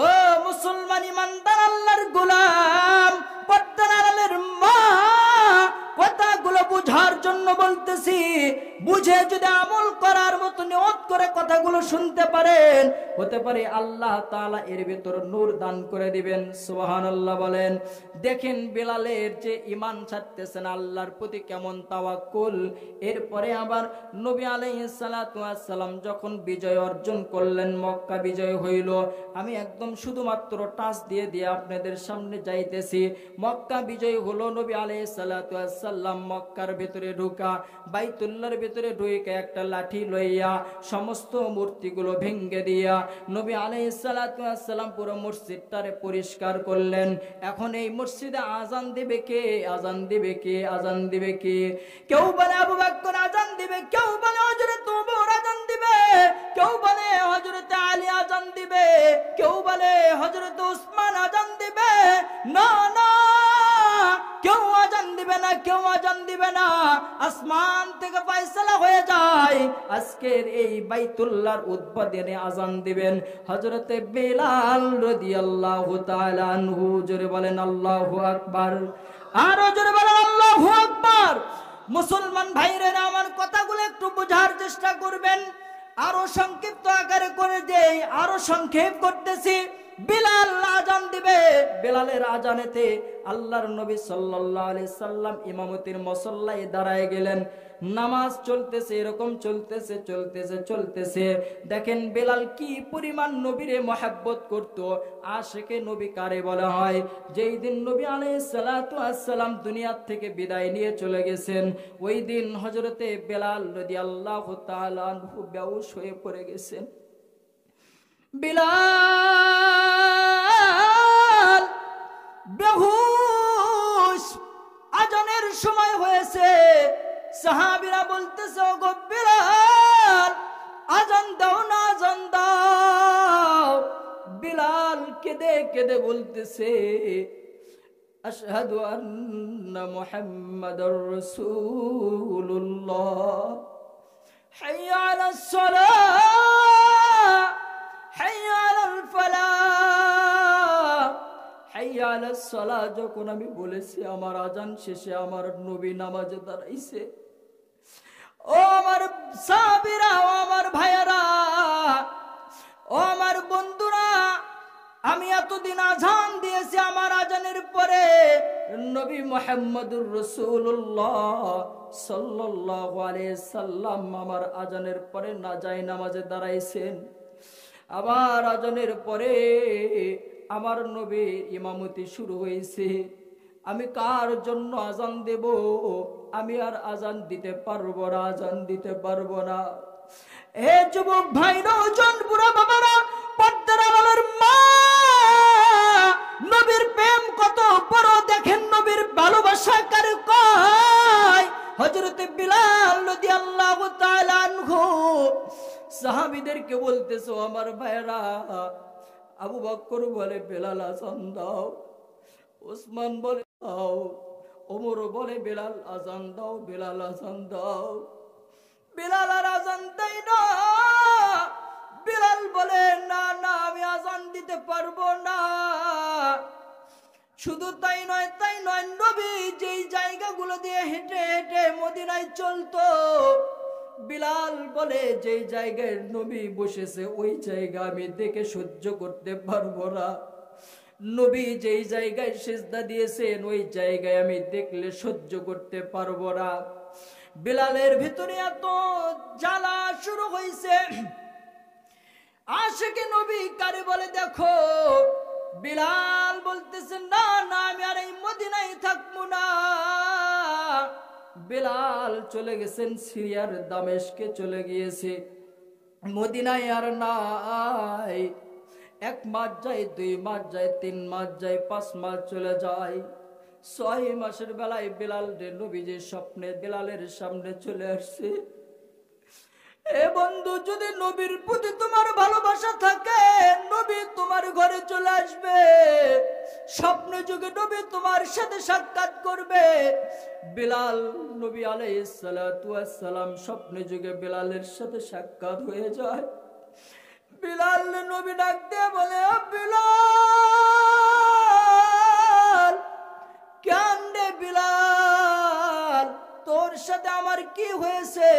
ও মুসলমান ইমানদার আল্লাহর গোলাম, পর্দার আড়ালের মা, কথাগুলো বুঝার জন্য বলতেছি। বুঝে যদি আমল করার মতো নিয়ত করে কথাগুলো শুনতে পারেন, হতে পারে আল্লাহ তাআলা এর ভিতর নূর দান করে দিবেন। সুবহানাল্লাহ বলেন। দেখেন বিলালের যে ঈমান ছাড়তেছেন আল্লাহর প্রতি কেমন তাওয়াক্কুল। এরপরে আবার নবী আলাইহিস সালাতু ওয়াস সালাম যখন বিজয় অর্জন করলেন, মক্কা বিজয় হইল, আমি একদম শুধুমাত্র টাচ দিয়ে দিয়ে আপনাদের সামনে যাইতেছি। মক্কা বিজয় হলো, নবী আলাইহিস সালাতু ওয়াস সালাম মক্কার ভিতরে ঢোকা, বাইতুল্লাহর ভিতরে ঢুকে একটা লাঠি লইয়া সমস্ত মূর্তিগুলো ভেঙে দিয়া নবী আলাইহিস সালাতু ওয়াস সালাম পুরো মসজিদটারে পরিষ্কার করলেন। এখন এই মসজিদে আজান দিবে কে? আজান দিবে কে? আজান দিবে কে? কেউ বলে আবু বকর আজান দিবে, কেউ বলে হযরত ওমর আজান দিবে, কেউ বলে হযরত আলী আজান দিবে, কেউ বলে হযরত উসমান আজান দিবে। না না, কেউ আজান দিবে না, কেউ আজান দিবে না। আসমান থেকে ফয়সালা হয়ে যায়, আজকের এই বাইতুল্লাহর উদ্বোধনে আজান দিবেন হযরতে বিলাল রাদিয়াল্লাহু তাআলা আনহু। জোরে বলেন আল্লাহু আকবার। আরো জোরে বলেন আল্লাহু আকবার। মুসলমান ভাইরা, আমার কথাগুলো একটু বোঝার চেষ্টা করবেন। আরো সংক্ষিপ্ত আকারে করে দেই, আরো সংক্ষেপ করতেছি। বিলাল আজান দিবে, বিলালের আজানেতে আল্লাহর নবী সাল্লাল্লাহু আলাইহি সাল্লাম ইমামতির মুসল্লায় দাঁড়ায় গেলেন। নামাজ চলতেছে, এরকম চলতেছে চলতেছে চলতেছে। দেখেন বিলাল কি পরিমাণ নবীরে মহব্বত করত। আশিকে নবী কারে বলা হয়? যেই দিন নবী আলাইহিস সালাতু ওয়াস সালাম দুনিয়া থেকে বিদায় নিয়ে চলে গেছেন, ওই দিন হযরতে বিলাল রাদিয়াল্লাহু তাআলা আনহু বেহুশ হয়ে পড়ে গেছেন। বিলাল বেহুশ, আজানের সময় হয়েছে। সাহাবীরা বলতেছে, ওগো বিলাল আজান দাও না, আজান দাও। বিলাল কেঁদে কেঁদে বলতেছে, আশহাদু আন্না মুহাম্মাদুর রাসূলুল্লাহ, হাইয়া আলাস সালাহ, হাইয়া আলাল ফালাহ, হাইয়া আলাস সালাহ। যখন আমি বলেছি, আমার আজান শেষে আমার নবী নামাজে দাঁড়াইছে। ও আমার সাহাবীরা, ও আমার ভাইয়েরা, ও আমার বন্ধুরা, আমি এতদিন আজান দিয়েছি, আমার আজানের পরে নবী মুহাম্মদুর রাসূলুল্লাহ সাল্লাল্লাহু আলাইহি সাল্লাম আমার আজানের পরে না যায় নামাজে দাঁড়াইছেন। আবার আজানের পরে আমার নবী ইমামতি শুরু হয়েছে। আমি কার জন্য আজান দেব? আমি আর আজান দিতে পারবো না, আজান দিতে পারবো না। হে যুবক ভাইরা, জন বুড়া বাবারা, পর্দার আড়ালের মা, নবীর প্রেম কত বড় দেখেন, নবীর ভালোবাসা কারে কয়। হযরতে বিলাল রাদিয়াল্লাহু তাআলা আনহু সাহাবীদেরকে বলতেছে, আমার ভাইরা, আবু বকর বলে বিলাল আজান দাও, ওসমান বলে দাও, ওমর বলে বেলাল আজান দাও, বেলাল আজান দাও। বেলাল আর আজান দেয় না। বেলাল বলে না না, আমি আজান দিতে পারবো না। শুধু তাই নয়, নবী যেই জায়গাগুলো দিয়ে হেঁটে হেঁটে মদিনায় চলতো, বিলাল বলে যেই জায়গায় নবী বসেছে ওই জায়গা আমি দেখে সহ্য করতে পারবো না। নবী যেই জায়গায় সিজদা দিয়েছেন ওই জায়গায় আমি দেখলে সহ্য করতে পারবো না। বিলালের ভিতরে এত জ্বালা শুরু হয়েছে। আশিকে নবী কারে বলে দেখো। বিলাল বলতেছে না না, আমি আর এই মদিনায় থাকবো না। বিলাল চলে গেছেন সিরিয়ার দামেস্কে চলে গিয়েছে, মদিনায় আর নাই। 1 মাস যায়, 2 মাস যায়, 3 মাস যায়, 5 মাস চলে যায়। 6 মাসের বেলায় বিলাল রে নবীজির স্বপ্নে বিলালের সামনে চলে আসছে। এ বন্ধু, যদি নবীর প্রতি তোমার ভালোবাসা থাকে, নবী তোমার ঘরে চলে আসবে, স্বপ্নে যুগে নবী তোমার সাথে সাক্ষাৎ করবে। বিলাল নবী আলাইহিস সালাতু ওয়াস সালাম স্বপ্নে যুগে বিলালের সাথে সাক্ষাৎ হয়ে যায়। বিলাল নবী ডাক দিয়ে বলে, ও বিলাল, কেন রে বিলাল, তোর সাথে আমার কি হয়েছে?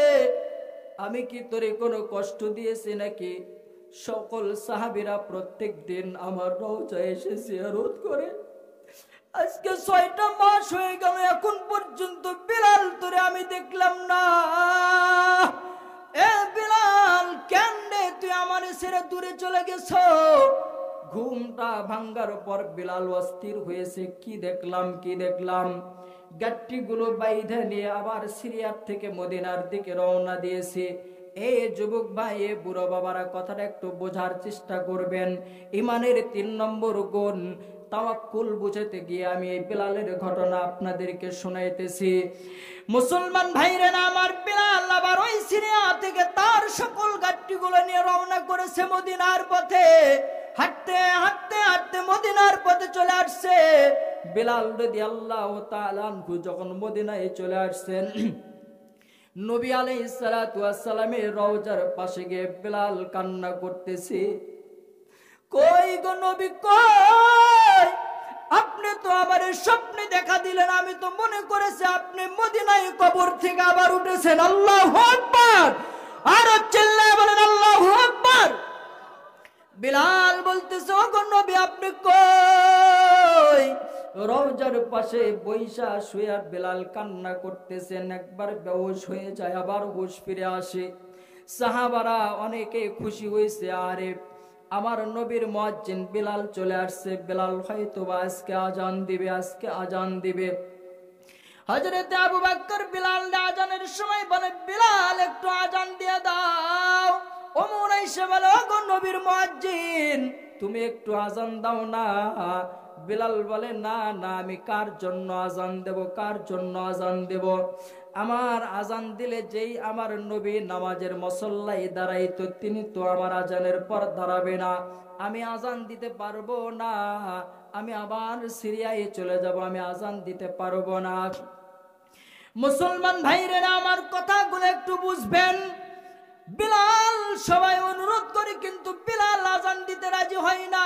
আমি কি তোরে কোনো কষ্ট দিয়েছি নাকি? সকল সাহাবীরা প্রত্যেক দিন আমার রওজায় এসে জিয়ারত করে। আজকে 6টা মাস হয়ে গেল, এখন পর্যন্ত বিলাল তোরে আমি দেখলাম না। এ বিলাল, কেন রে তুই আমার ছেড়ে দূরে চলে গেছ? ঘুমটা ভাঙ্গার পর বিলাল অস্থির হয়েছে। কি দেখলাম, কি দেখলাম? গাট্টিগুলো বাইধা নিয়ে আবার সিরিয়ার থেকে মদিনার দিকে রওনা দিয়েছে। এই যুবক ভাই, এ বুড়ো বাবারা, কথাটা একটু বোঝার চেষ্টা করবেন। ইমানের 3 নম্বর গুণ তাওয়াক্কুল বুঝাতে গিয়ে আমি এই বিলালের ঘটনা আপনাদেরকে শোনাইতেছি। মুসলমান ভাইরে না আমার, বিলাল আবার ওই সিরিয়া থেকে তার সকল গাট্টিগুলো নিয়ে রওনা করেছে মদিনার পথে। হাঁটতে হাঁটতে হাঁটতে মদিনার পথে চলে আসছে। বিলাল রাদিয়াল্লাহু তাআলা আনহু যখন মদিনায় চলে আসছেন, নবী আলাইহিস সালাতু ওয়াস সালামের রওজার পাশে গিয়ে বিলাল কান্না করতেছে। কই গো নবী, কই? আপনি তো আবার স্বপ্নে দেখা দিলেন, আমি তো মনে করেছি আপনি মদিনায় কবর থেকে আবার উঠেছেন। আল্লাহু আকবার! আর চিল্লায় বলেন আল্লাহু আকবার! বিলাল বলতেছে, ও গো নবী, আপনি কই? রওজার পাশে বৈশা শুয়ে বিলাল কান্না করতেছেন। একবার বেহুশ হয়ে যায়, আবার হুশ ফিরে আসে। সাহাবারা অনেকে খুশি হয়েছে, আরে আমার নবীর মুয়াজ্জিন বিলাল চলে আসছে, বিলাল হয়তো আজকে আজান দিবে, আজকে আজান দিবে। হযরত আবু বকর বিলাল আজানের সময় বলে, বিলাল একটু আজান দিয়ে দাও। ওমর এসে বলে, ও গো নবীর মুয়াজ্জিন, তুমি একটু আজান দাও না। বিলাল বলে, না না, আমি কার জন্য আজান দেব, কার জন্য আজান দেব? আমার আজান দিলে যেই আমার নবী নামাজের মুসল্লায় দাঁড়াইতো, তিনি তো আমার আজানের পর দাঁড়াবে না, আমি আজান দিতে পারবো না। আমি আবার সিরিয়ায় চলে যাব, আমি আজান দিতে পারবো না। মুসলমান ভাইরা, আমার কথাগুলো একটু বুঝবেন। বিলাল সবাই অনুরোধ করে, কিন্তু বিলাল আজান দিতে রাজি হয় না।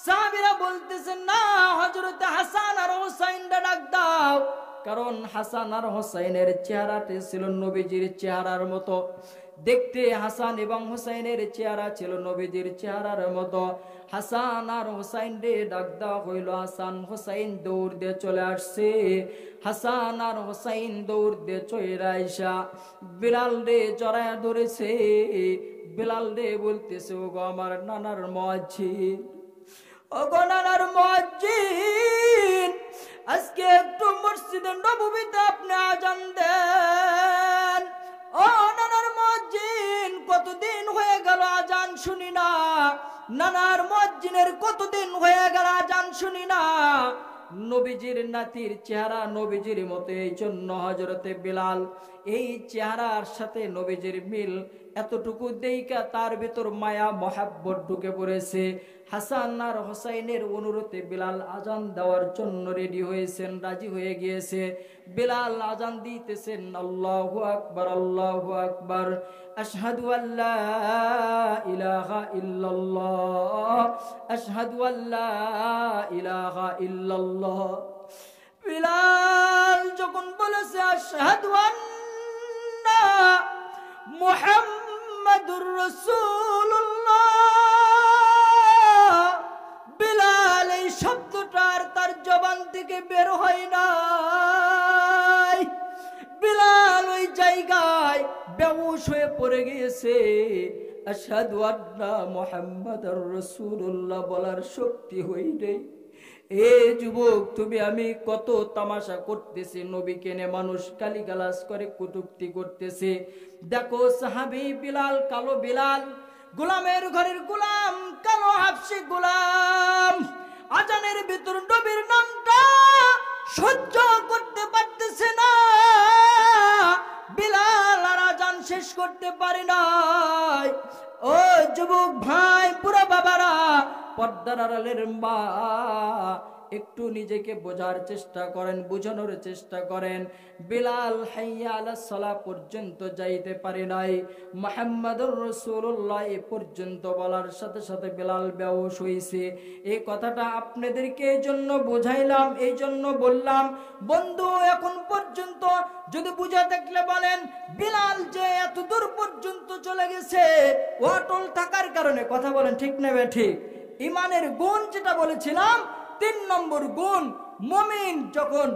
সাহাবীরা বলতেছেন, না, হযরত হাসান আর হুসাইনকে ডাক দাও। কারণ হাসান আর হুসাইনের চেহারাটি ছিল নবীজির চেহারার মতো দেখতে। হাসান এবং হুসাইনের চেহারা ছিল নবীজির চেহারার মতো। হাসান আর হুসাইন রে ডাক দেওয়া হইল। হাসান হুসাইন দৌড় দিয়ে চলে আসছে। হাসান আর হুসাইন দৌড় দিয়ে চলে আইসা বিলাল রে জড়ায় ধরেছে। বিলাল রে বলতেছে, ও গো আমার নানার মুয়াজ্জিন, ও গো নানার মুয়াজ্জিন, আজকে একটু মসজিদে নববীতে আপনি আজান দেন। ও নানার মুয়াজ্জিন, কতদিন হয়ে গেল আজান শুনি না। নানার মুয়াজ্জিনের কতদিন হয়ে গেল আজান শুনি না। নবীজির নাতির চেহারা নবীজির মতো, এই জন্য হযরতে বিলাল এই চেহারার সাথে নবীজির মিল, এতটুকু দেইকা তার ভিতর মায়া মহাব্বত ঢুকে পড়েছে। হাসান আর হোসাইনের অনুরোধে বিলাল আজান দেওয়ার জন্য রেডি হয়েছেন, রাজি হয়ে গিয়েছে। বিলাল আজান দিতেছেন, আল্লাহু আকবার, আল্লাহু আকবার, আশহাদু আল্লা ইলাহা ইল্লাল্লাহ, আশহাদু আল্লা ইলাহা ইল্লাল্লাহ। বিলাল যখন বলেছে আশহাদু আন্না মুহাম্মাদুর রাসূলুল্লাহ, বিলাল এই শব্দটা তার জবান থেকে বের হয় নাই। বিলাল ওই জায়গায় বেহুশ হয়ে পড়ে গিয়েছে। আশহাদু আন্না মুহাম্মাদুর রাসূলুল্লাহ বলার শক্তি হই নাই। এ যুবক, তুমি আমি কত তামাশা করতেছি, নবীকে নিয়ে মানুষ গালিগালাজ করে, কটূক্তি করতেছে। দেখো সাহাবী বিলাল, কালো বিলাল, গোলামের ঘরের গোলাম, কালো হাবশী গোলাম, আজানের ভিতর নবীর নামটা সহ্য করতে পারতেছে না। বিলাল আর আজান শেষ করতে পারে নাই। ও যুবক ভাই, পুরো বাবারা, পর্দার আড়ালের মা, একটু নিজেকে বোঝার চেষ্টা করেন, বুঝানোর চেষ্টা করেন। বিলাল হাইয়া আলাস সালাহ পর্যন্ত যাইতে পারে নাই। মুহাম্মাদুর রাসূলুল্লাহ এ পর্যন্ত বলার সাথে সাথে বিলাল বেহুশ হইছে। এই কথাটা আপনাদেরকে এই জন্য বোঝাইলাম, এই জন্য বললাম। বন্ধু, এখন পর্যন্ত যদি বুঝা থাকলে বলেন, বিলাল যে এত দূর পর্যন্ত চলে গেছে অটল থাকার কারণে। কথা বলেন ঠিক না ঠিক? ইমানের গুণ যেটা বলেছিলাম, 3 নম্বর গুণ, মুমিন যখন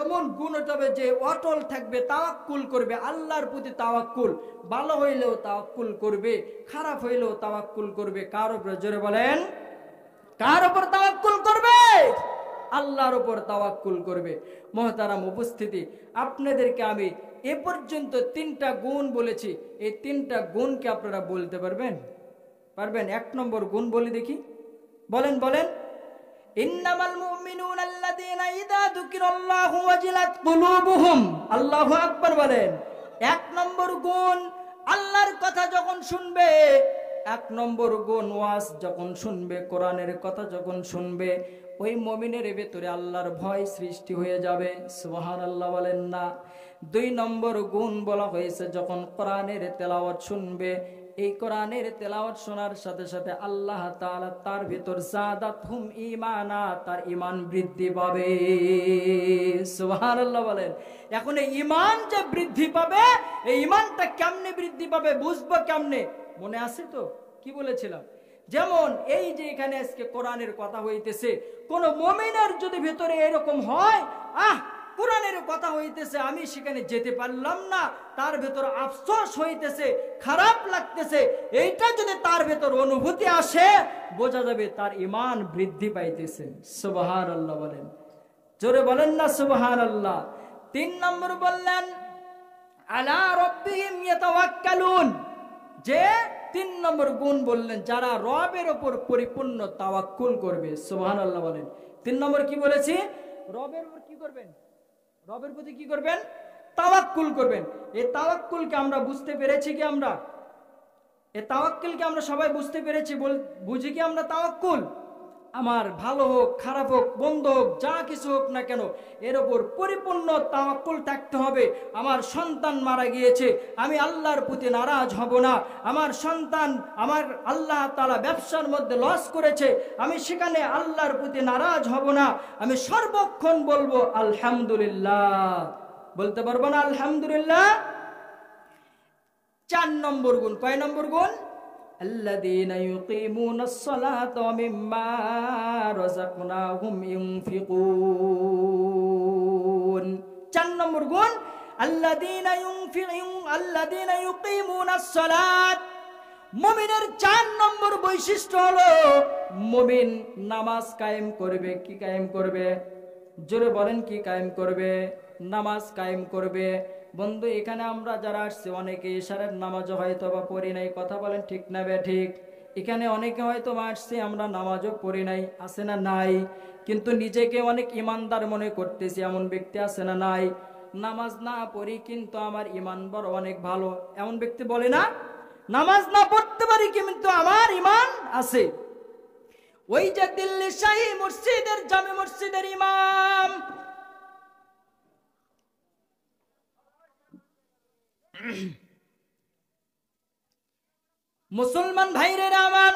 এমন গুণ হবে যে অটল থাকবে, তাওয়াক্কুল করবে, আল্লাহর প্রতি তাওয়াক্কুল, ভালো হইলেও তাওয়াক্কুল করবে, খারাপ হইলেও তাওয়াক্কুল করবে। কার উপর? জোরে বলেন, কার উপর তাওয়াক্কুল করবে? আল্লাহর উপর তাওয়াক্কুল করবে। মুহতারাম উপস্থিতি, আপনাদেরকে আমি এ পর্যন্ত 3টা গুণ বলেছি। এই 3টা গুণকে আপনারা বলতে পারবেন? পারবেন? 1 নম্বর গুণ বলি দেখি, বলেন বলেন। ইন্নামাল মুমিনুনা আল্লাযীনা ইযা যুকিরাল্লাহু ওয়াজিলাত কুলুবুহুম। আল্লাহু আকবার বলেন। 1 নম্বর গুণ, আল্লাহর কথা যখন শুনবে, 1 নম্বর গুণ, ওয়াজ যখন শুনবে, কোরআনের কথা যখন শুনবে, ওই মুমিনের ভেতরে আল্লাহর ভয় সৃষ্টি হয়ে যাবে। সুবহানাল্লাহ বলেন না? 2 নম্বর গুণ বলা হয়েছে, যখন কোরআনের তেলাওয়াত শুনবে, এই কোরআনের তেলাওয়াত শোনার সাথে সাথে আল্লাহ তাআলা তার ভিতর জাদাতহুম ঈমানা, তার ঈমান বৃদ্ধি পাবে। সুবহানাল্লাহ বলেন। এখন এই ঈমান যে বৃদ্ধি পাবে, এই ঈমানটা কেমনে বৃদ্ধি পাবে, বুঝবো কেমনে? মনে আছে তো কি বলেছিলাম? যেমন এই যে এখানে আজকে কোরআনের কথা হইতেছে, কোন মুমিনের যদি ভিতরে এরকম হয়, কোরআনের কথা হইতেছে, আমি সেখানে যেতে পারলাম না, তার ভেতর আফসোস হইতেছে, খারাপ লাগতেছে, এইটা যদি তার ভেতর অনুভূতি আসে, বোঝা যাবে তার ঈমান বৃদ্ধি পাইতেছে। সুবহানাল্লাহ বলেন, জোরে বলেন না সুবহানাল্লাহ। 3 নম্বর বললেন, আলা রাব্বিহিম ইয়াতাওয়াক্কালুন, যে 3 নম্বর গুণ বললেন, যারা রবের উপর পরিপূর্ণ তাওয়াক্কুল করবে। সুবহানাল্লাহ বলেন। 3 নম্বর কি বলেছি? রবের উপর কি করবেন? রবের প্রতি কি করবেন? তাওয়াক্কুল করবেন। এই তাওয়াক্কুলকে আমরা বুঝতে পেরেছি কি? আমরা এই তাওয়াক্কুলকে আমরা সবাই বুঝতে পেরেছি? বুঝি কি আমরা তাওয়াক্কুল? আমার ভালো হোক, খারাপ হোক, বন্ধ হোক, যা কিছু হোক না কেন, এর উপর পরিপূর্ণ তাওয়াক্কুল থাকতে হবে। আমার সন্তান মারা গিয়েছে, আমি আল্লাহর প্রতি নারাজ হব না। আমার সন্তান, আমার আল্লাহ তাআলা ব্যবসার মধ্যে লস করেছে, আমি সেখানে আল্লাহর প্রতি নারাজ হব না। আমি সর্বক্ষণ বলবো আলহামদুলিল্লাহ। বলতে পারবো না আলহামদুলিল্লাহ? 4 নম্বর গুণ। কয় নম্বর গুণ? الذين يقيمون الصلاة ومما رزقناهم ينفقون। 4 নম্বর গুণ, الذين يقيمون الصلاة। মুমিনের 4 নম্বর বৈশিষ্ট্য হলো, মুমিন নামাজ কায়েম করবে। কি কায়েম করবে? জোরে বলেন, কি কায়েম করবে? নামাজ কায়েম করবে। বন্ধু, এখানে আমরা যারা আসছি, অনেকে ইশারের নামাজও হয়তো বা পড়ি নাই। কথা বলেন ঠিক না বে ঠিক? এখানে অনেকে হয়তো আসছি, আমরা নামাজও পড়ি নাই, আছে না নাই? কিন্তু নিজেকে অনেক ইমানদার মনে করতেছি, এমন ব্যক্তি আছে না নাই? নামাজ না পড়ি কিন্তু আমার ইমান বড় অনেক ভালো, এমন ব্যক্তি বলে না? নামাজ না পড়তে পারি কিন্তু আমার ঈমান আছে। ওই যে দিল্লি শাহী মসজিদের জামে মসজিদের ইমাম, মুসলমান ভাইরা আমার,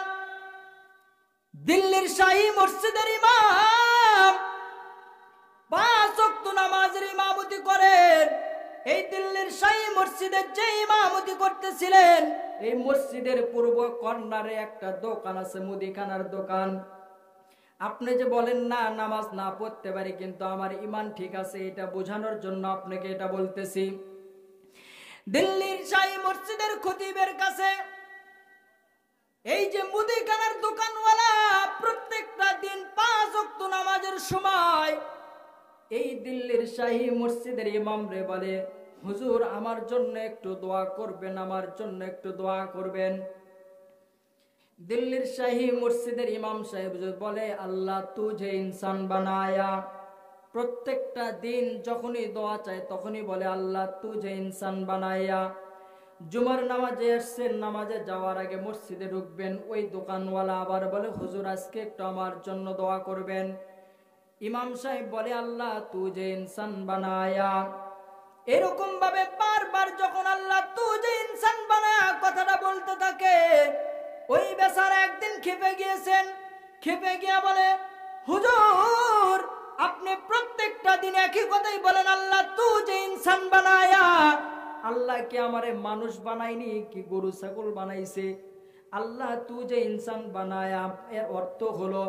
দিল্লির শাহী মসজিদের ইমাম 5 ওয়াক্ত নামাজের ইমামতি করেন। এই দিল্লির শাহী মসজিদের যে ইমামতি করতেছিলেন, এই মসজিদের পূর্ব কর্নারে একটা দোকান আছে, মুদিখানার দোকান। আপনি যে বলেন না নামাজ না পড়তে পারি কিন্তু আমার ঈমান ঠিক আছে, এটা বোঝানোর জন্য আপনাকে এটা বলতেছি। দিল্লির শাহী মসজিদের খতিবের কাছে এই যে মুদিখানার দোকানওয়ালা প্রত্যেকটা দিন 5 ওয়াক্ত নামাজের সময় এই দিল্লির শাহী মসজিদের ইমাম রে বলে, হুজুর আমার জন্য একটু দোয়া করবেন, আমার জন্য একটু দোয়া করবেন। দিল্লির শাহী মসজিদের ইমাম সাহেব বলে, আল্লাহ তুঝে ইনসান বানায়া। প্রত্যেকটা দিন যখনই দোয়া চায় তখনই বলে আল্লাহ তুঝে ইনসান বানায়া। জুমার নামাজে এসছেন, নামাজে যাওয়ার আগে মসজিদে ঢুকবেন, ওই দোকানওয়ালা আবার বলে, হুজুর আজকে একটু আমার জন্য দোয়া করবেন। ইমাম সাহেব বলে, আল্লাহ তুঝে ইনসান বানায়া। এরকম ভাবে বারবার যখন আল্লাহ তুঝে ইনসান বানায়া কথাটা বলতে থাকে, ওই বেচারা একদিন খেপে গিয়েছেন। খেপে গিয়া বলে, হুজুর আপনি প্রত্যেকটা দিন একই কথাই বলেন, আল্লাহ তুঝে ইনসান বানায়া। আল্লাহ কি আমারে মানুষ বানায়নি, কি গরু ছাগল বানাইছে? আল্লাহ তুঝে ইনসান বানায়া এর অর্থ হলো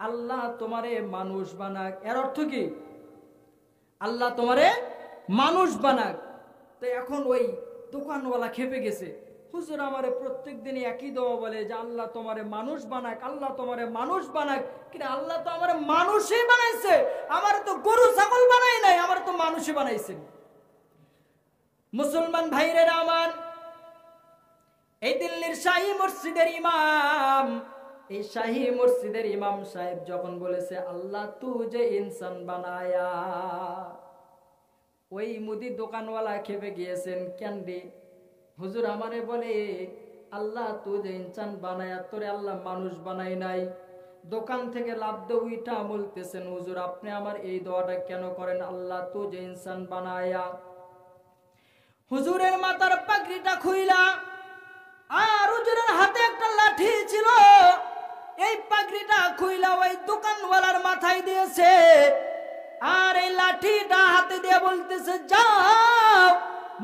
আল্লাহ তোমারে মানুষ বানাক। এর অর্থ কি? আল্লাহ তোমারে মানুষ বানাক। তো এখন ওই দোকানওয়ালা খেপে গেছে, হুজুর আমারে প্রত্যেক দিনে একই দোয়া বলে যে আল্লাহ তোমারে মানুষ বানাক, আল্লাহ তোমারে মানুষ বানাক। কিন্তু আল্লাহ তো আমারে মানুষই বানাইছে, আমার তো গরু ছাগল বানাই নাই, আমার তো মানুষই বানাইছে। মুসলমান ভাইরা আমার, এই দিল্লির শাহী মসজিদের ইমাম, এই শাহী মসজিদের ইমাম সাহেব যখন বলেছে আল্লাহ তুঝে ইনসান বানায়া, ওই মুদি দোকানওয়ালা খেপে গিয়েছেন। ক্যান্ডি হুজুর আমারে বলে আল্লাহ তুঝে ইনসান বানায়া, তোরে আল্লাহ মানুষ বানাই নাই। দোকান থেকে লাভ দিয়ে উইটা বলতেছেন, হুজুর আপনি আমার এই দোয়াটা কেন করেন, আল্লাহ তুঝে ইনসান বানায়া। হুজুরের মাথার পাগড়িটা খুইলা, আর হুজুরের হাতে একটা লাঠি ছিল, এই পাগড়িটা খুইলা ওই দোকানওয়ালার মাথায় দিয়েছে, আর এই লাঠিটা হাতে দিয়ে বলতেছে, যাও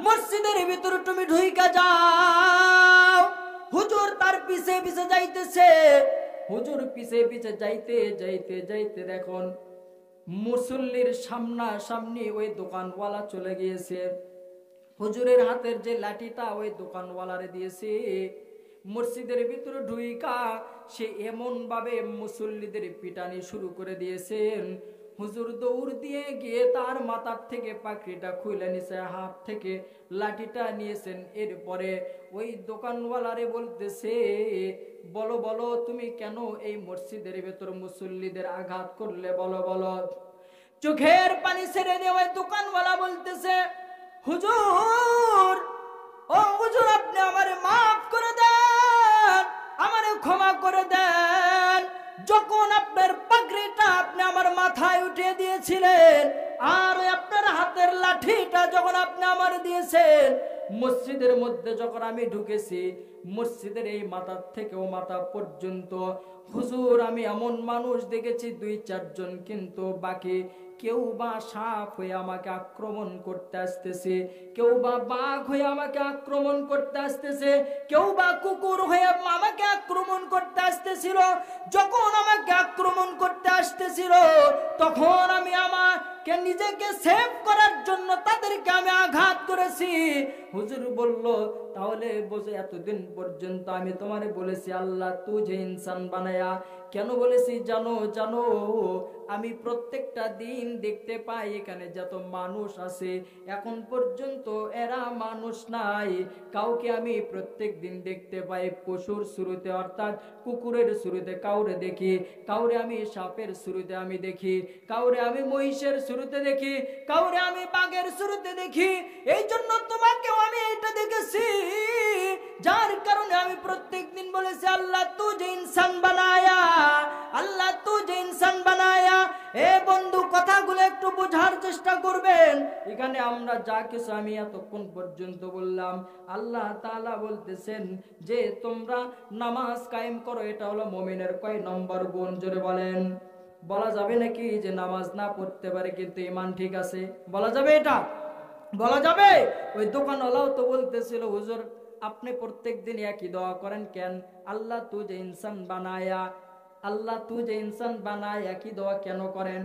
মসজিদের ভিতরে তুমি ঢুইকা যাও। হুজুর তার পিছে পিছে যাইতেছে। হুজুর পিছে পিছে যাইতে যাইতে যাইতে দেখুন মুসল্লির সামনাসামনি ওই দোকানওয়ালা চলে গিয়েছে। হুজুরের হাতের যে লাঠিটা ওই দোকানওয়ালারে দিয়েছে, মসজিদের ভিতরে ঢুইকা সে এমন ভাবে মুসল্লিদের পিটানি শুরু করে দিয়েছেন। হুজুর দৌড় দিয়ে গিয়ে তার মাথার থেকে পাখড়িটা খুলে নিছে, হাত থেকে লাঠিটা নিয়েছেন। এরপরে ওই দোকানওয়ালারে বলতেছে, বলো বলো তুমি কেন এই মসজিদের ভেতর মুসল্লিদের আঘাত করলে, বলো বলো। চোখের পানি ছেড়ে দিয়ে ওই দোকানওয়ালা বলতেছে, হুজুর ও হুজুর আপনি আমারে মাফ করে দেন, আমারে ক্ষমা করে দেন। যখন আপনার পাগড়িটা আপনি আমার মাথায় উঠিয়ে দিয়েছিলেন, আর আপনার হাতের লাঠিটা যখন আপনি আমার দিয়েছেন, মসজিদের মধ্যে যখন আমি ঢুকেছি, মসজিদের এই মাথার থেকেও মাথা পর্যন্ত হুজুর আমি এমন মানুষ দেখেছি 2-4 জন, কিন্তু বাকি কেউ বা সাপ হয়ে আমাকে আক্রমণ করতে আসতেছে, কেউ বা বাঘ হয়ে আমাকে আক্রমণ করতে আসতেছে, কেউ বা কুকুর হয়ে আমাকে আক্রমণ করতে আসতেছিল। যখন আমাকে আক্রমণ করতে আসতেছিল তখন আমি আমাকে নিজেকে সেভ করার জন্য তাদেরকে আমি আঘাত করেছি। হুজুর বলল, তাহলে বোঝো এতদিন পর্যন্ত আমি তোমারে বলেছি আল্লাহ তুঝে ইনসান বানায়া, কেন বলেছি জানো? জানো, আমি প্রত্যেকটা দিন দেখতে পাই এখানে যত মানুষ আছে এখন পর্যন্ত এরা মানুষ নাই। কাউকে আমি প্রত্যেক দিন দেখতে পাই পশুর শুরুতে, অর্থাৎ কুকুরের শুরুতে কাউরে দেখি, কাউরে আমি সাপের শুরুতে আমি দেখি, কাউরে আমি মহিষের শুরুতে দেখি, কাউরে আমি বাঘের শুরুতে দেখি। এই জন্য তোমাকেও আমি এটা দেখেছি, যার কারণে আমি প্রত্যেক দিন বলেছি আল্লাহ তুঝে ইনসান বানায়া, আল্লাহ তুঝে ইনসান বানায়া। এ বন্ধু, কথাগুলো একটু বোঝার চেষ্টা করবেন। এখানে আমরা যা কিছু আমি এতক্ষণ পর্যন্ত বললাম, আল্লাহ তাআলা বলতেছেন যে তোমরা নামাজ কায়েম করো, এটা হলো মুমিনের কয় নম্বর গুণ? জোরে বলেন। বলা যাবে নাকি যে নামাজ না পড়তে পারে কিন্তু ঈমান ঠিক আছে? বলা যাবে এটা? বলা যাবে? ওই দোকানওয়ালাও তো বলতেছিল, হুজুর আপনি প্রত্যেক দিন একই দোয়া করেন কেন? আল্লাহ তুঝে ইনসান বানায়া, আল্লাহ তুঝে ইনসান বানায়া, একই দোয়া কেন করেন?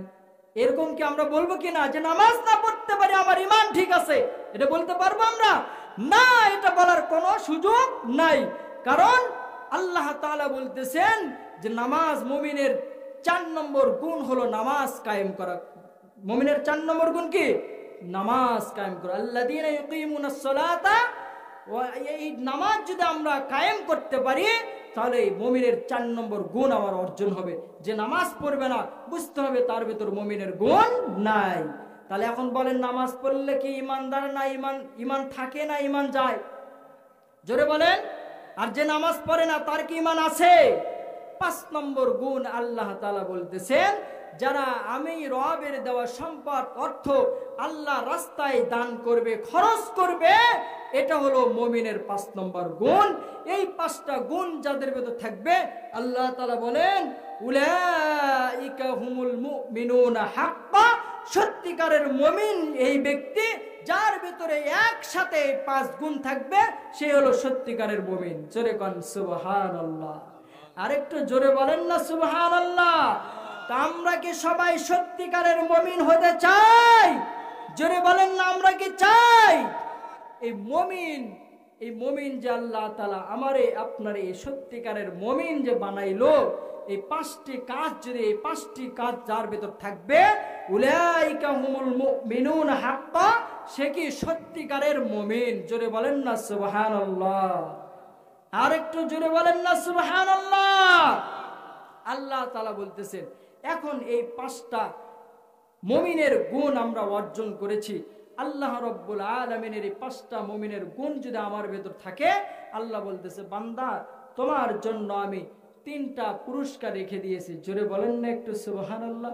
এরকম কি আমরা বলবো কিনা যে নামাজ না পড়তে পারি আমার ঈমান ঠিক আছে? এটা বলতে পারবো আমরা? না, এটা বলার কোনো সুযোগ নাই। কারণ আল্লাহ তাআলা বলতেছেন যে নামাজ, মুমিনের 4 নম্বর গুণ হলো নামাজ কায়েম করা। মুমিনের 4 নম্বর গুণ কি? নামাজ কায়েম করা। আল্লাযীনা ইউকিমুনাস সালাতা, এই নামাজ যদি আমরা কায়েম করতে পারি তাহলে মুমিনের 4 নম্বর গুণ আমার অর্জন হবে। যে নামাজ পড়বে না, বুঝতে হবে তার ভিতর মুমিনের গুণ নাই। তাহলে এখন বলেন, নামাজ পড়লে কি ইমানদার না ইমান থাকে না ইমান যায়? জোরে বলেন। আর যে নামাজ পড়ে না তার কি ইমান আছে? 5 নম্বর গুণ আল্লাহ তাআলা বলতেছেন, যারা আমি রবের দেওয়া সম্পদ, অর্থ আল্লাহ রাস্তায় দান করবে, খরচ করবে, এটা হলো মুমিনের 5 নম্বর গুণ। এই 5টা গুণ যাদের ভিতর থাকবে, আল্লাহ তাআলা বলেন উলাইকা হুমুল মুমিনুনা হাক্কা, সত্যিকারের মুমিন এই ব্যক্তি যার ভিতরে একসাথে 5 গুণ থাকবে, সে হলো সত্যিকারের মুমিন। জোরে কোন সুবহানাল্লাহ। আরেকটু জোরে বলেন না সুবহানাল্লাহ। তা আমরা কি সবাই সত্যিকারের মুমিন হতে চাই? জোরে বলেন না, আমরা কি চাই? এই মুমিন যে আল্লাহ তাআলা আমারে আপনারে এই সত্যিকারের মুমিন যে বানাইলো, এই 5টি কাজ যদি, এই 5টি কাজ যার ভিতর থাকবে, উলাইকা হুমুল মুমিনুনা হাক্কা, সে কি সত্যিকারের মুমিন। জোরে বলেন না সুবহানাল্লাহ। আর একটু জোরে বলেন না সুবহানাল্লাহ। আল্লাহ তাআলা বলতেছেন, এখন এই 5টা মুমিনের গুণ আমরা অর্জন করেছি। আল্লাহ রাব্বুল আলামিনের এই 5টা মুমিনের গুণ যদি আমার ভেতর থাকে, আল্লাহ বলতেছে বান্দা তোমার জন্য আমি 3টা পুরস্কার রেখে দিয়েছি। জোরে বলেন না একটু সুবহানাল্লাহ।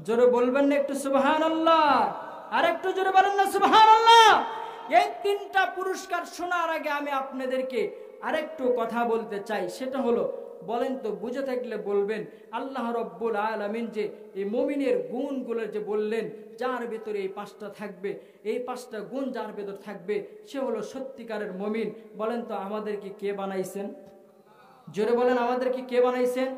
জোরে বলবেন না একটু সুবহানাল্লাহ। আর একটু জোরে বলেন না সুবহানাল্লাহ। এই 3টা পুরস্কার শোনার আগে আমি আপনাদেরকে আরেকটু কথা বলতে চাই। সেটা হলো, বলেন তো, বুঝে থাকলে বলবেন, আল্লাহ রাব্বুল আলামিন যে এই মুমিনের গুণগুলো যে বললেন, যার ভিতরে এই 5টা থাকবে, এই 5টা গুণ যার ভিতর থাকবে, সে হলো সত্যিকারের মুমিন। বলেন তো আমাদেরকে কে বানাইছেন? জোরে বলেন, আমাদেরকে কে বানাইছেন?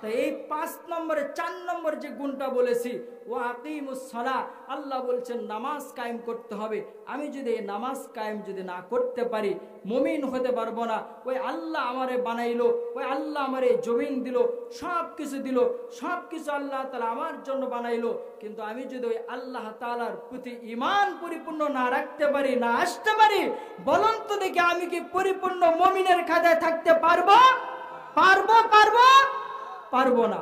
তাই এই 5 নম্বরে 4 নম্বর যে গুণটা বলেছি, ও আকিমুস সালাহ, আল্লাহ বলছেন নামাজ কায়েম করতে হবে। আমি যদি এই নামাজ কায়েম যদি না করতে পারি, মুমিন হতে পারবো না। ওই আল্লাহ আমারে বানাইলো, ওই আল্লাহ আমারে জমিন দিল, সব কিছু দিল, সব কিছু আল্লাহ তাআলা আমার জন্য বানাইলো, কিন্তু আমি যদি ওই আল্লাহ তাআলার প্রতি ঈমান পরিপূর্ণ না রাখতে পারি, না আসতে পারি, বলুন তো দেখি আমি কি পরিপূর্ণ মুমিনের খাতায় থাকতে পারবো? পারবো? পারবো না।